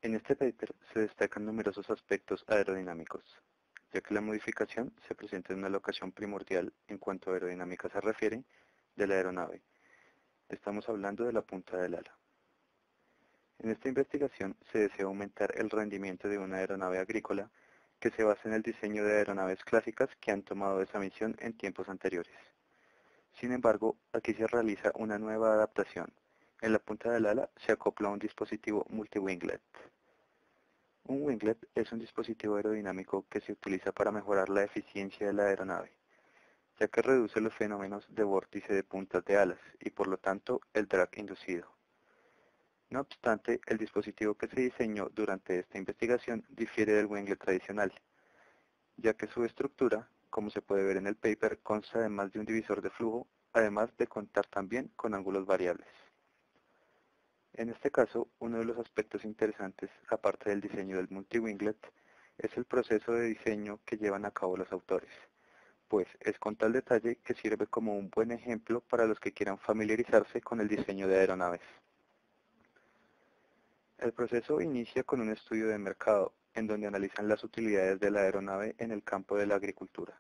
En este paper se destacan numerosos aspectos aerodinámicos, ya que la modificación se presenta en una locación primordial en cuanto a aerodinámica se refiere de la aeronave. Estamos hablando de la punta del ala. En esta investigación se desea aumentar el rendimiento de una aeronave agrícola que se basa en el diseño de aeronaves clásicas que han tomado esa misión en tiempos anteriores. Sin embargo, aquí se realiza una nueva adaptación. En la punta del ala se acopla un dispositivo multi-winglet. Un winglet es un dispositivo aerodinámico que se utiliza para mejorar la eficiencia de la aeronave, ya que reduce los fenómenos de vórtice de puntas de alas y por lo tanto el drag inducido. No obstante, el dispositivo que se diseñó durante esta investigación difiere del winglet tradicional, ya que su estructura, como se puede ver en el paper, consta de más de un divisor de flujo, además de contar también con ángulos variables. En este caso, uno de los aspectos interesantes, aparte del diseño del multi-winglet, es el proceso de diseño que llevan a cabo los autores, pues es con tal detalle que sirve como un buen ejemplo para los que quieran familiarizarse con el diseño de aeronaves. El proceso inicia con un estudio de mercado, en donde analizan las utilidades de la aeronave en el campo de la agricultura,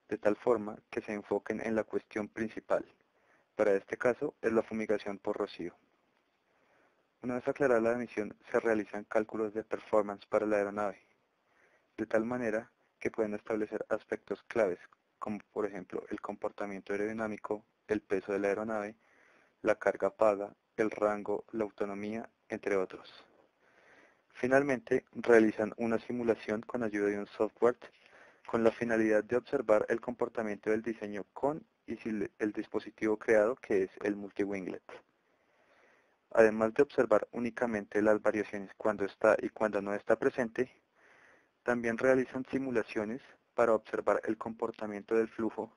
de tal forma que se enfoquen en la cuestión principal. Para este caso, es la fumigación por rocío. Una vez aclarada la misión, se realizan cálculos de performance para la aeronave, de tal manera que pueden establecer aspectos claves, como por ejemplo el comportamiento aerodinámico, el peso de la aeronave, la carga paga, el rango, la autonomía, entre otros. Finalmente, realizan una simulación con ayuda de un software con la finalidad de observar el comportamiento del diseño con y sin el dispositivo creado, que es el multi-winglet. Además de observar únicamente las variaciones cuando está y cuando no está presente, también realizan simulaciones para observar el comportamiento del flujo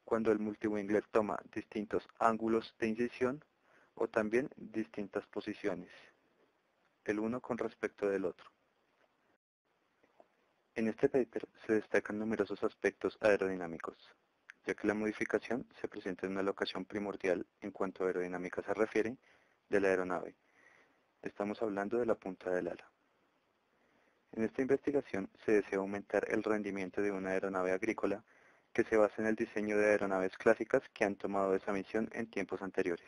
cuando el multi-winglet toma distintos ángulos de incisión o también distintas posiciones, el uno con respecto del otro. En este paper se destacan numerosos aspectos aerodinámicos, ya que la modificación se presenta en una locación primordial en cuanto a aerodinámica se refiere de la aeronave. Estamos hablando de la punta del ala. En esta investigación se desea aumentar el rendimiento de una aeronave agrícola que se basa en el diseño de aeronaves clásicas que han tomado esa misión en tiempos anteriores.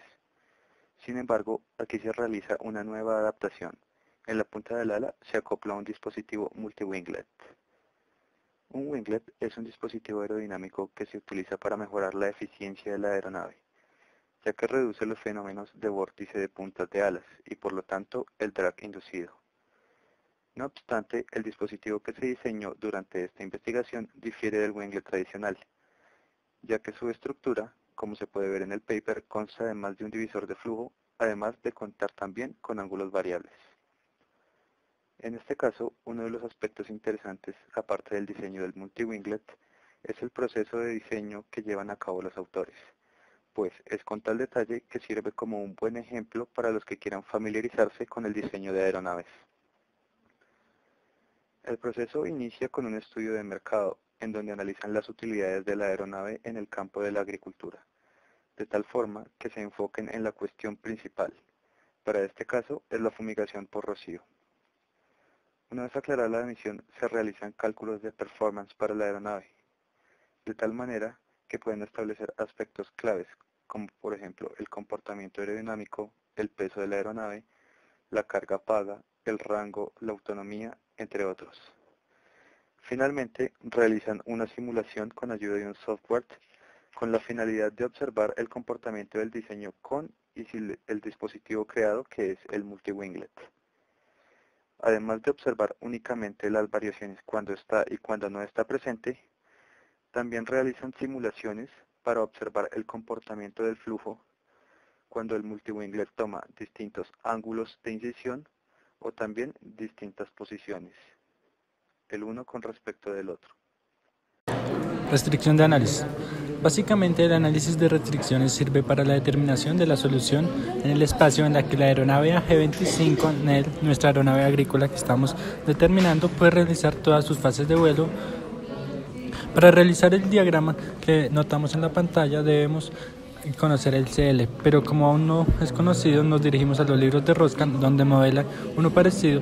Sin embargo, aquí se realiza una nueva adaptación. En la punta del ala se acopla un dispositivo multi-winglet. Un winglet es un dispositivo aerodinámico que se utiliza para mejorar la eficiencia de la aeronave, ya que reduce los fenómenos de vórtice de puntas de alas y por lo tanto el drag inducido. No obstante, el dispositivo que se diseñó durante esta investigación difiere del winglet tradicional, ya que su estructura, como se puede ver en el paper, consta de más de un divisor de flujo, además de contar también con ángulos variables. En este caso, uno de los aspectos interesantes, aparte del diseño del multi-winglet, es el proceso de diseño que llevan a cabo los autores, pues es con tal detalle que sirve como un buen ejemplo para los que quieran familiarizarse con el diseño de aeronaves. El proceso inicia con un estudio de mercado, en donde analizan las utilidades de la aeronave en el campo de la agricultura, de tal forma que se enfoquen en la cuestión principal. Para este caso, es la fumigación por rocío. Una vez aclarada la misión, se realizan cálculos de performance para la aeronave, de tal manera que pueden establecer aspectos claves, como por ejemplo el comportamiento aerodinámico, el peso de la aeronave, la carga paga, el rango, la autonomía, entre otros. Finalmente, realizan una simulación con ayuda de un software con la finalidad de observar el comportamiento del diseño con y sin el dispositivo creado, que es el multi-winglet. Además de observar únicamente las variaciones cuando está y cuando no está presente, también realizan simulaciones para observar el comportamiento del flujo cuando el multi-winglet toma distintos ángulos de incisión o también distintas posiciones, el uno con respecto del otro. Restricción de análisis. Básicamente, el análisis de restricciones sirve para la determinación de la solución en el espacio en la que la aeronave AG-25 NEL, nuestra aeronave agrícola que estamos determinando, puede realizar todas sus fases de vuelo. Para realizar el diagrama que notamos en la pantalla, debemos conocer el CL, pero como aún no es conocido, nos dirigimos a los libros de Roscan, donde modela uno parecido.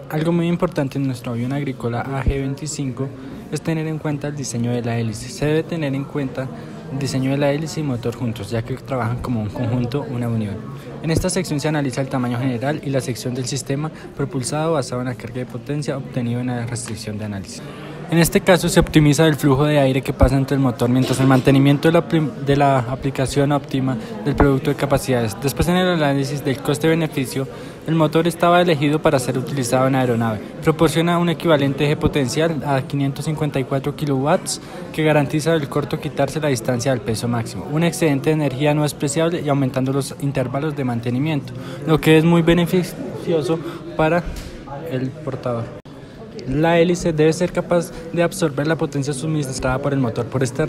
Algo muy importante en nuestro avión agrícola AG-25 es tener en cuenta el diseño de la hélice. Se debe tener en cuenta el diseño de la hélice y motor juntos, ya que trabajan como un conjunto, una unión. En esta sección se analiza el tamaño general y la sección del sistema propulsado basado en la carga de potencia obtenido en la restricción de análisis. En este caso se optimiza el flujo de aire que pasa entre el motor, mientras el mantenimiento de la aplicación óptima del producto de capacidades. Después, en el análisis del coste-beneficio, el motor estaba elegido para ser utilizado en la aeronave. Proporciona un equivalente eje potencial a 554 kW que garantiza el corto quitarse la distancia del peso máximo, un excedente de energía no despreciable y aumentando los intervalos de mantenimiento, lo que es muy beneficioso para el portador. La hélice debe ser capaz de absorber la potencia suministrada por el motor. Por esta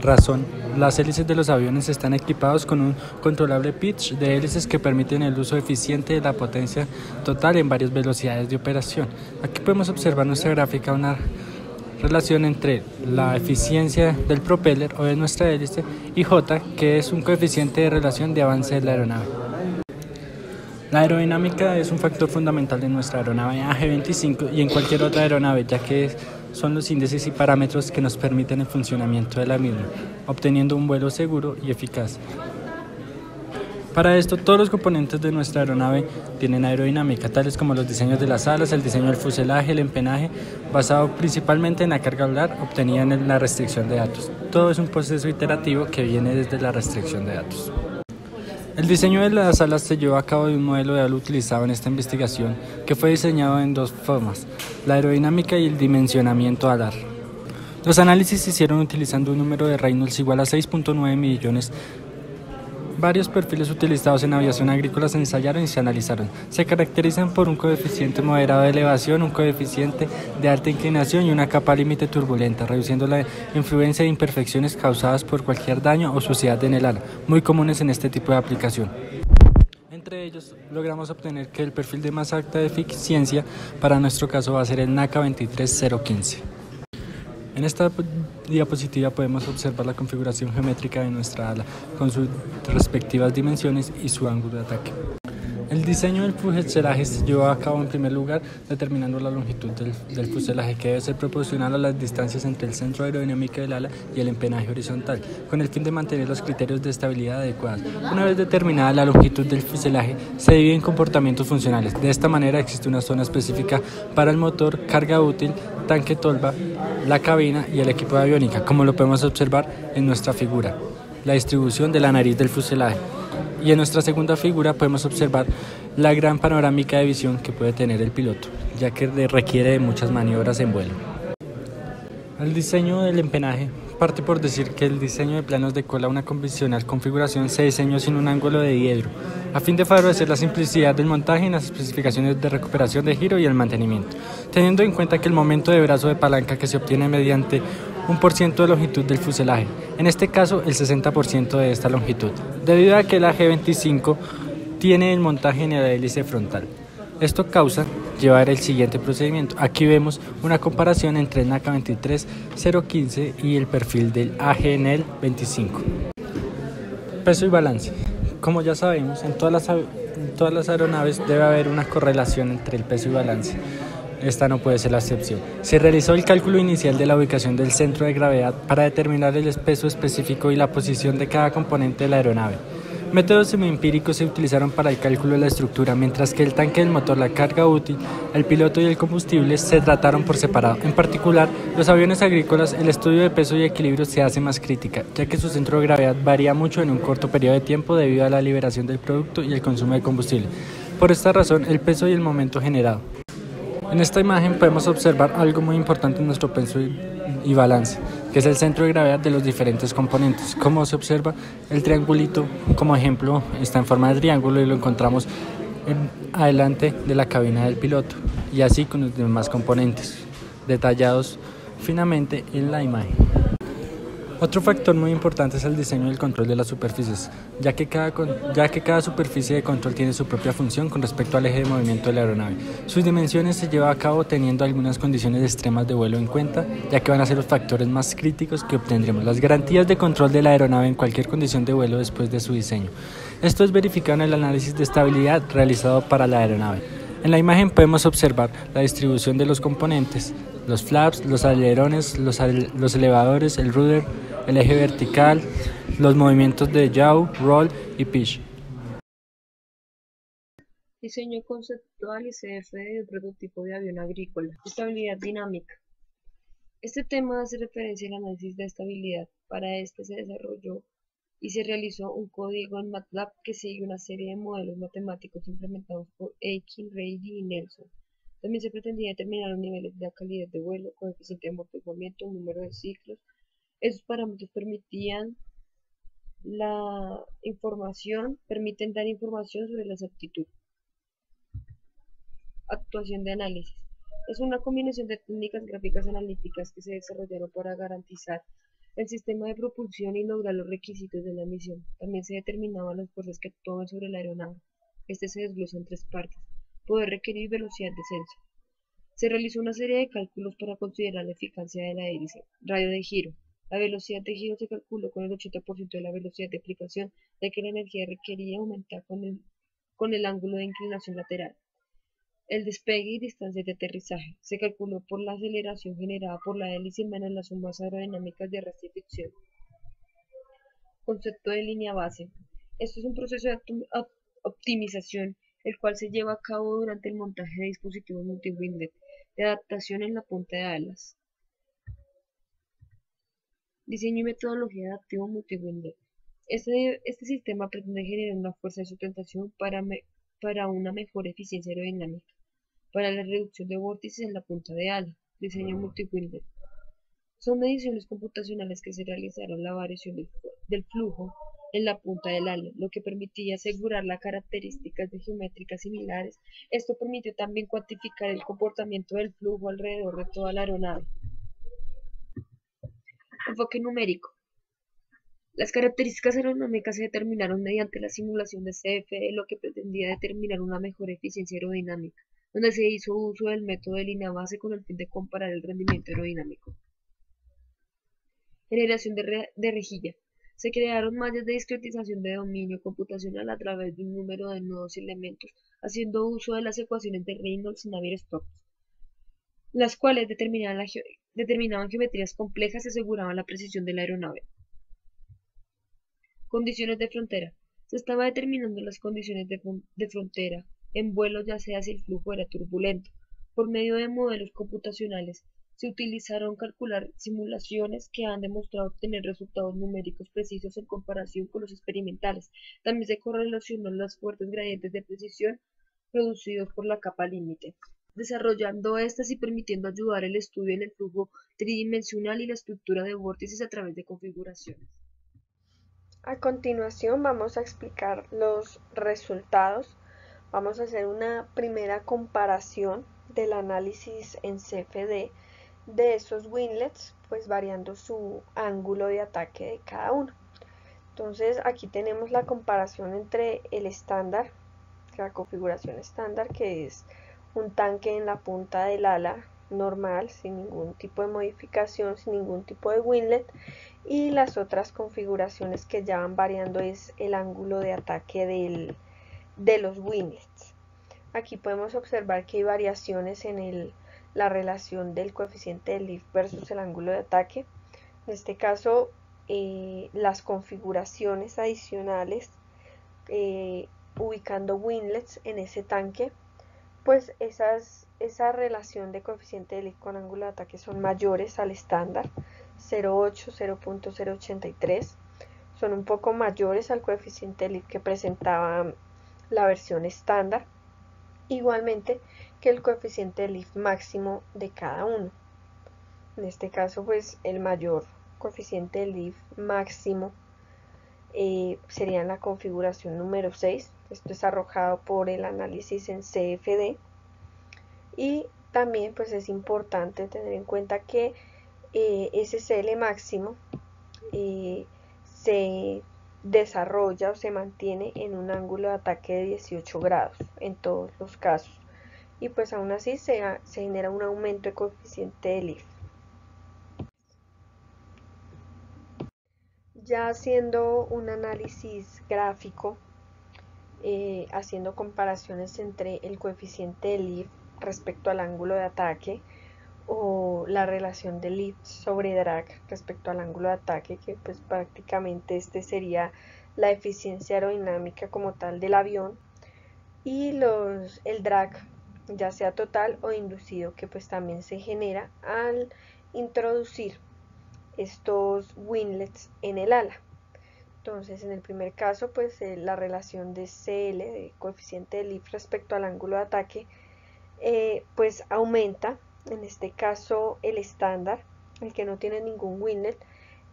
razón, las hélices de los aviones están equipados con un controlable pitch de hélices que permiten el uso eficiente de la potencia total en varias velocidades de operación. Aquí podemos observar en nuestra gráfica una relación entre la eficiencia del propeller o de nuestra hélice y J, que es un coeficiente de relación de avance de la aeronave. La aerodinámica es un factor fundamental de nuestra aeronave AG-25 y en cualquier otra aeronave, ya que son los índices y parámetros que nos permiten el funcionamiento de la misma, obteniendo un vuelo seguro y eficaz. Para esto, todos los componentes de nuestra aeronave tienen aerodinámica, tales como los diseños de las alas, el diseño del fuselaje, el empenaje, basado principalmente en la carga alar obtenida en la restricción de datos. Todo es un proceso iterativo que viene desde la restricción de datos. El diseño de las alas se llevó a cabo de un modelo de ala utilizado en esta investigación que fue diseñado en dos formas, la aerodinámica y el dimensionamiento alar. Los análisis se hicieron utilizando un número de Reynolds igual a 6.9 millones. Varios perfiles utilizados en aviación agrícola se ensayaron y se analizaron. Se caracterizan por un coeficiente moderado de elevación, un coeficiente de alta inclinación y una capa límite turbulenta, reduciendo la influencia de imperfecciones causadas por cualquier daño o suciedad en el ala, muy comunes en este tipo de aplicación. Entre ellos, logramos obtener que el perfil de más alta eficiencia para nuestro caso va a ser el NACA 23015. En esta diapositiva podemos observar la configuración geométrica de nuestra ala con sus respectivas dimensiones y su ángulo de ataque. El diseño del fuselaje se llevó a cabo en primer lugar determinando la longitud del fuselaje, que debe ser proporcional a las distancias entre el centro aerodinámico del ala y el empenaje horizontal, con el fin de mantener los criterios de estabilidad adecuados. Una vez determinada la longitud del fuselaje, se divide en comportamientos funcionales. De esta manera existe una zona específica para el motor, carga útil, tanque tolva, la cabina y el equipo de aviónica, como lo podemos observar en nuestra figura, la distribución de la nariz del fuselaje. Y en nuestra segunda figura podemos observar la gran panorámica de visión que puede tener el piloto, ya que requiere de muchas maniobras en vuelo. El diseño del empenaje parte por decir que el diseño de planos de cola, una convencional configuración, se diseñó sin un ángulo de diedro, a fin de favorecer la simplicidad del montaje y las especificaciones de recuperación de giro y el mantenimiento, teniendo en cuenta que el momento de brazo de palanca que se obtiene mediante 1% de longitud del fuselaje, en este caso el 60% de esta longitud, debido a que el AG-25 tiene el montaje en la hélice frontal. Esto causa llevar el siguiente procedimiento. Aquí vemos una comparación entre el NACA 23015 y el perfil del AGNL 25. Peso y balance. Como ya sabemos, en todas las aeronaves debe haber una correlación entre el peso y balance. Esta no puede ser la excepción. Se realizó el cálculo inicial de la ubicación del centro de gravedad para determinar el peso específico y la posición de cada componente de la aeronave. Métodos semiempíricos se utilizaron para el cálculo de la estructura, mientras que el tanque del motor, la carga útil, el piloto y el combustible se trataron por separado. En particular, los aviones agrícolas, el estudio de peso y equilibrio se hace más crítica, ya que su centro de gravedad varía mucho en un corto periodo de tiempo debido a la liberación del producto y el consumo de combustible. Por esta razón, el peso y el momento generado. En esta imagen podemos observar algo muy importante en nuestro peso y balance, que es el centro de gravedad de los diferentes componentes. Como se observa, el triangulito, como ejemplo, está en forma de triángulo y lo encontramos adelante de la cabina del piloto, y así con los demás componentes, detallados finamente en la imagen. Otro factor muy importante es el diseño y el control de las superficies, ya que cada superficie de control tiene su propia función con respecto al eje de movimiento de la aeronave. Sus dimensiones se llevan a cabo teniendo algunas condiciones extremas de vuelo en cuenta, ya que van a ser los factores más críticos que obtendremos. Las garantías de control de la aeronave en cualquier condición de vuelo después de su diseño. Esto es verificado en el análisis de estabilidad realizado para la aeronave. En la imagen podemos observar la distribución de los componentes, los flaps, los alerones, los elevadores, el rudder, el eje vertical, los movimientos de yaw, roll y pitch. Diseño conceptual y CFD de un prototipo de avión agrícola. Estabilidad dinámica. Este tema hace referencia al análisis de estabilidad. Para este se desarrolló y se realizó un código en MATLAB que sigue una serie de modelos matemáticos implementados por Aiken, Reidy y Nelson. También se pretendía determinar los niveles de la calidad de vuelo, coeficiente de amortiguamiento, número de ciclos. Esos parámetros permiten dar información sobre la exactitud. Actuación de análisis. Es una combinación de técnicas gráficas analíticas que se desarrollaron para garantizar el sistema de propulsión y lograr los requisitos de la misión. También se determinaban las fuerzas que actúan sobre la aeronave. Este se desglosa en tres partes: poder requerir y velocidad de descenso. Se realizó una serie de cálculos para considerar la eficacia de la hélice. Radio de giro. La velocidad de giro se calculó con el 80% de la velocidad de aplicación, ya que la energía requerida aumenta con el ángulo de inclinación lateral. El despegue y distancia de aterrizaje se calculó por la aceleración generada por la hélice menos las sumas aerodinámicas de arrastre y fricción. Concepto de línea base. Esto es un proceso de optimización, el cual se lleva a cabo durante el montaje de dispositivos multi-winglet de adaptación en la punta de alas. Diseño y metodología de adaptivo multi-winglet. Este sistema pretende generar una fuerza de sustentación para una mejor eficiencia aerodinámica, para la reducción de vórtices en la punta de ala. Diseño multi-winglet. Son mediciones computacionales que se realizaron la variación del flujo en la punta del ala, lo que permitía asegurar las características de geométricas similares. Esto permitió también cuantificar el comportamiento del flujo alrededor de toda la aeronave. Enfoque numérico. Las características aerodinámicas se determinaron mediante la simulación de CFD, lo que pretendía determinar una mejor eficiencia aerodinámica, donde se hizo uso del método de línea base con el fin de comparar el rendimiento aerodinámico. Generación de rejilla. Se crearon mallas de discretización de dominio computacional a través de un número de nodos y elementos, haciendo uso de las ecuaciones de Reynolds y Navier-Stokes, las cuales determinaban geometrías complejas y aseguraban la precisión de la aeronave. Condiciones de frontera. Se estaba determinando las condiciones de frontera en vuelo, ya sea si el flujo era turbulento. Por medio de modelos computacionales, se utilizaron calcular simulaciones que han demostrado obtener resultados numéricos precisos en comparación con los experimentales. También se correlacionó los fuertes gradientes de precisión producidos por la capa límite, desarrollando estas y permitiendo ayudar el estudio en el flujo tridimensional y la estructura de vórtices a través de configuraciones. A continuación vamos a explicar los resultados. Vamos a hacer una primera comparación del análisis en CFD de esos winglets, pues variando su ángulo de ataque de cada uno. Entonces aquí tenemos la comparación entre el estándar, la configuración estándar, que es un tanque en la punta del ala normal, sin ningún tipo de modificación, sin ningún tipo de winglet, y las otras configuraciones que ya van variando es el ángulo de ataque de los winglets. Aquí podemos observar que hay variaciones en la relación del coeficiente de lift versus el ángulo de ataque. En este caso, las configuraciones adicionales ubicando winglets en ese tanque, pues esa relación de coeficiente de lift con ángulo de ataque son mayores al estándar, 0.8, 0.083, son un poco mayores al coeficiente de lift que presentaba la versión estándar, igualmente que el coeficiente de lift máximo de cada uno. En este caso, pues el mayor coeficiente de lift máximo sería en la configuración número 6. Esto es arrojado por el análisis en CFD. Y también pues es importante tener en cuenta que ese CL máximo se desarrolla o se mantiene en un ángulo de ataque de 18 grados en todos los casos, y pues aún así se genera un aumento de coeficiente de Leaf. Ya haciendo un análisis gráfico, haciendo comparaciones entre el coeficiente de Leaf respecto al ángulo de ataque, o la relación de lift sobre drag respecto al ángulo de ataque, que pues prácticamente este sería la eficiencia aerodinámica como tal del avión, y el drag, ya sea total o inducido, que pues también se genera al introducir estos winglets en el ala. Entonces, en el primer caso, pues la relación de CL, de coeficiente de lift respecto al ángulo de ataque, pues aumenta. En este caso, el estándar, el que no tiene ningún winglet,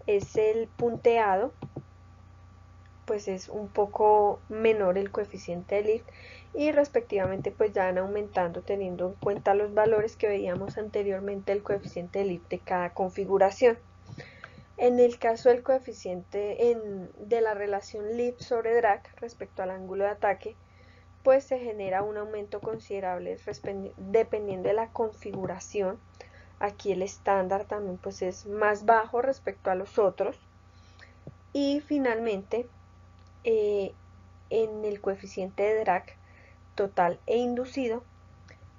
es el punteado, pues es un poco menor el coeficiente de lift, y respectivamente pues ya van aumentando teniendo en cuenta los valores que veíamos anteriormente del coeficiente de lift de cada configuración. En el caso del coeficiente de la relación lift sobre drag respecto al ángulo de ataque, pues se genera un aumento considerable dependiendo de la configuración. Aquí el estándar también pues es más bajo respecto a los otros. Y finalmente, en el coeficiente de drag total e inducido,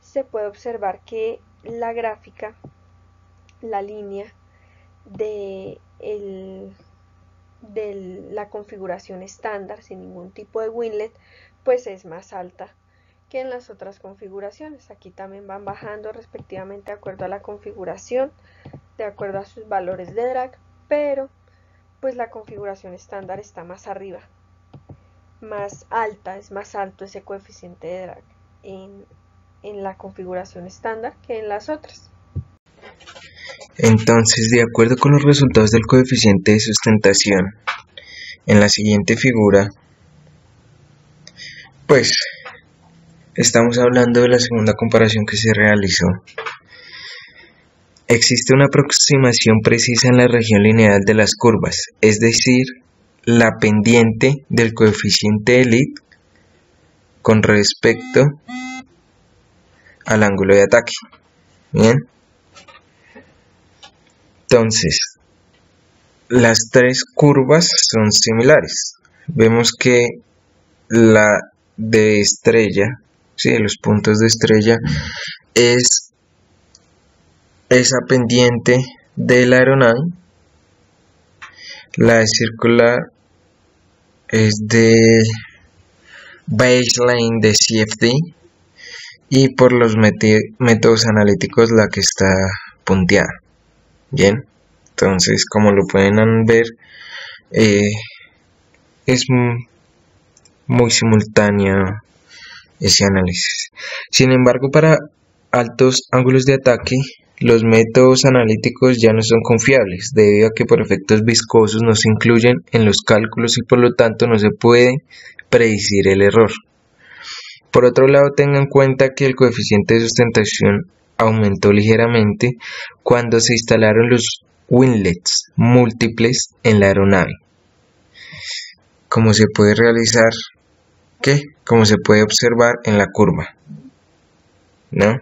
se puede observar que la gráfica, la línea de la configuración estándar sin ningún tipo de winglet, pues es más alta que en las otras configuraciones. Aquí también van bajando respectivamente de acuerdo a la configuración, de acuerdo a sus valores de drag, pero pues la configuración estándar está más arriba, más alta, es más alto ese coeficiente de drag en la configuración estándar que en las otras. Entonces, de acuerdo con los resultados del coeficiente de sustentación, en la siguiente figura, pues estamos hablando de la segunda comparación que se realizó. Existe una aproximación precisa en la región lineal de las curvas, es decir, la pendiente del coeficiente de lift con respecto al ángulo de ataque. Bien. Entonces, las tres curvas son similares. Vemos que la de estrella, ¿sí?, de los puntos de estrella, es esa pendiente de la aeronave. La de circular es de baseline de CFD, y por los métodos analíticos la que está punteada. Bien, entonces como lo pueden ver, es muy simultáneo ese análisis. Sin embargo, para altos ángulos de ataque, los métodos analíticos ya no son confiables, debido a que por efectos viscosos no se incluyen en los cálculos y por lo tanto no se puede predecir el error. Por otro lado, tengan en cuenta que el coeficiente de sustentación aumentó ligeramente cuando se instalaron los winglets múltiples en la aeronave, como se puede realizar, como se puede observar en la curva, ¿no?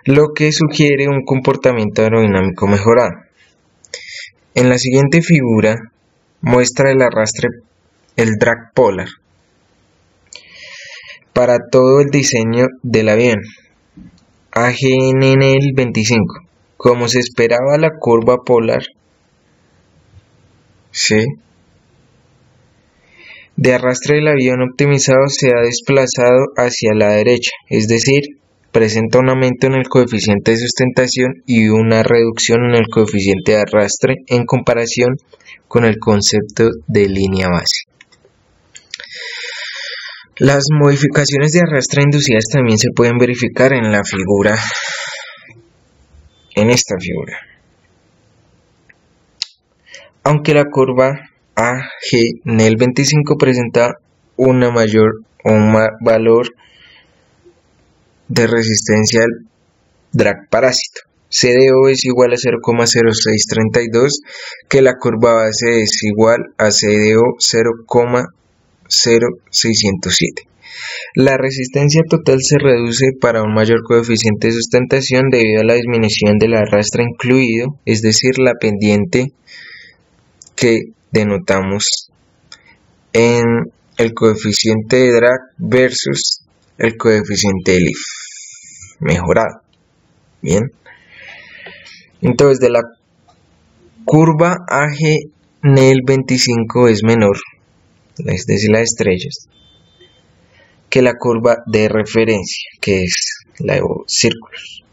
Lo que sugiere un comportamiento aerodinámico mejorado. En la siguiente figura muestra el arrastre, el drag polar, para todo el diseño del avión AGNL 25. Como se esperaba, la curva polar, ¿sí?, de arrastre del avión optimizado se ha desplazado hacia la derecha, es decir, presenta un aumento en el coeficiente de sustentación y una reducción en el coeficiente de arrastre en comparación con el concepto de línea base. Las modificaciones de arrastre inducidas también se pueden verificar en la figura, en esta figura. Aunque la curva AGNL 25 presenta un valor de resistencia al drag parásito, CDO es igual a 0,0632, que la curva base es igual a CDO 0,0607. La resistencia total se reduce para un mayor coeficiente de sustentación debido a la disminución del arrastre incluido, es decir, la pendiente que denotamos en el coeficiente de drag versus el coeficiente de lift mejorado. Bien, entonces de la curva AG NEL 25 es menor, es decir, las estrellas, que la curva de referencia, que es la de círculos.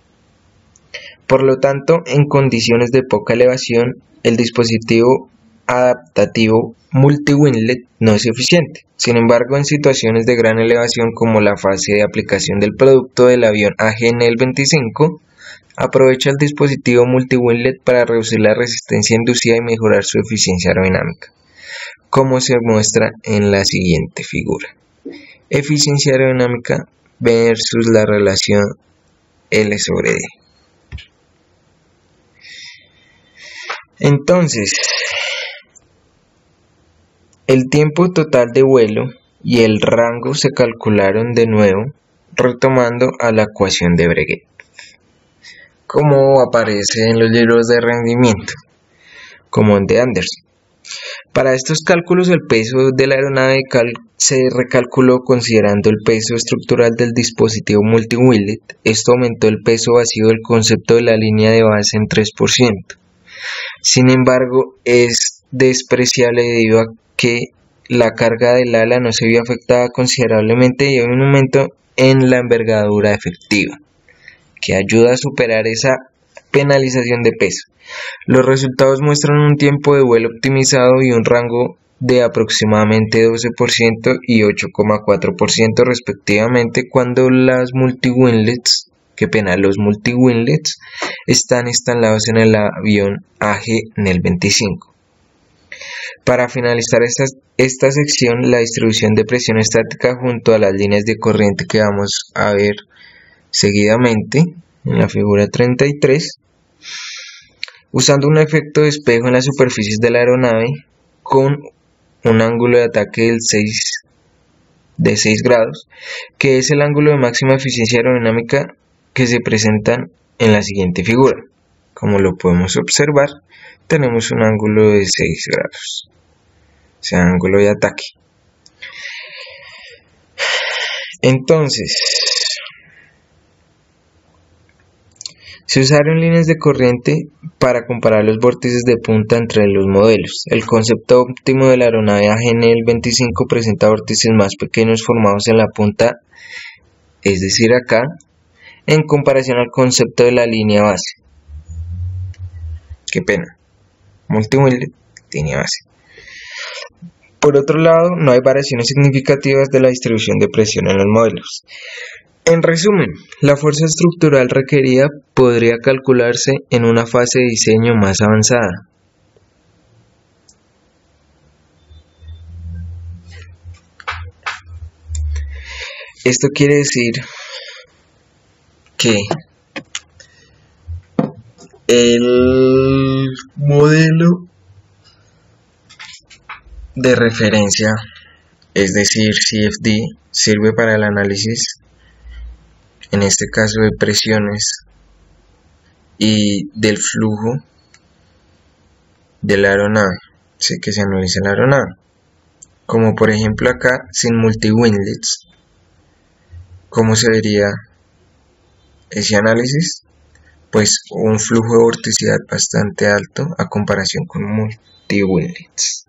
Por lo tanto, en condiciones de poca elevación, el dispositivo adaptativo multi-winlet no es eficiente. Sin embargo, en situaciones de gran elevación como la fase de aplicación del producto del avión AGNL 25, aprovecha el dispositivo multi-winlet para reducir la resistencia inducida y mejorar su eficiencia aerodinámica, como se muestra en la siguiente figura. Eficiencia aerodinámica versus la relación L sobre D. Entonces, el tiempo total de vuelo y el rango se calcularon de nuevo retomando a la ecuación de Breguet, como aparece en los libros de rendimiento, como en de Anderson. Para estos cálculos, el peso de la aeronave se recalculó considerando el peso estructural del dispositivo multi-winlet. Esto aumentó el peso vacío del concepto de la línea de base en 3%. Sin embargo, es despreciable debido a que la carga del ala no se vio afectada considerablemente y hay un aumento en la envergadura efectiva, que ayuda a superar esa penalización de peso. Los resultados muestran un tiempo de vuelo optimizado y un rango de aproximadamente 12% y 8,4% respectivamente cuando los multi-winlets están instalados en el avión AGNL 25. Para finalizar esta sección, la distribución de presión estática junto a las líneas de corriente que vamos a ver seguidamente en la figura 33, usando un efecto de espejo en las superficies de la aeronave con un ángulo de ataque de 6 grados, que es el ángulo de máxima eficiencia aerodinámica que se presentan en la siguiente figura. Como lo podemos observar, tenemos un ángulo de 6 grados, o sea, ángulo de ataque. Entonces, se usaron líneas de corriente para comparar los vórtices de punta entre los modelos. El concepto óptimo de la aeronave AGNL 25 presenta vórtices más pequeños formados en la punta, es decir acá, en comparación al concepto de la línea base. Qué pena, multi-winlet, línea base. Por otro lado, no hay variaciones significativas de la distribución de presión en los modelos. En resumen, la fuerza estructural requerida podría calcularse en una fase de diseño más avanzada. Esto quiere decir que el modelo de referencia, es decir, CFD, sirve para el análisis, en este caso de presiones y del flujo de la aeronave, sí, que se analiza la aeronave, como por ejemplo acá sin multi-winlets. ¿Cómo se vería ese análisis? Pues un flujo de vorticidad bastante alto a comparación con multi-winlets.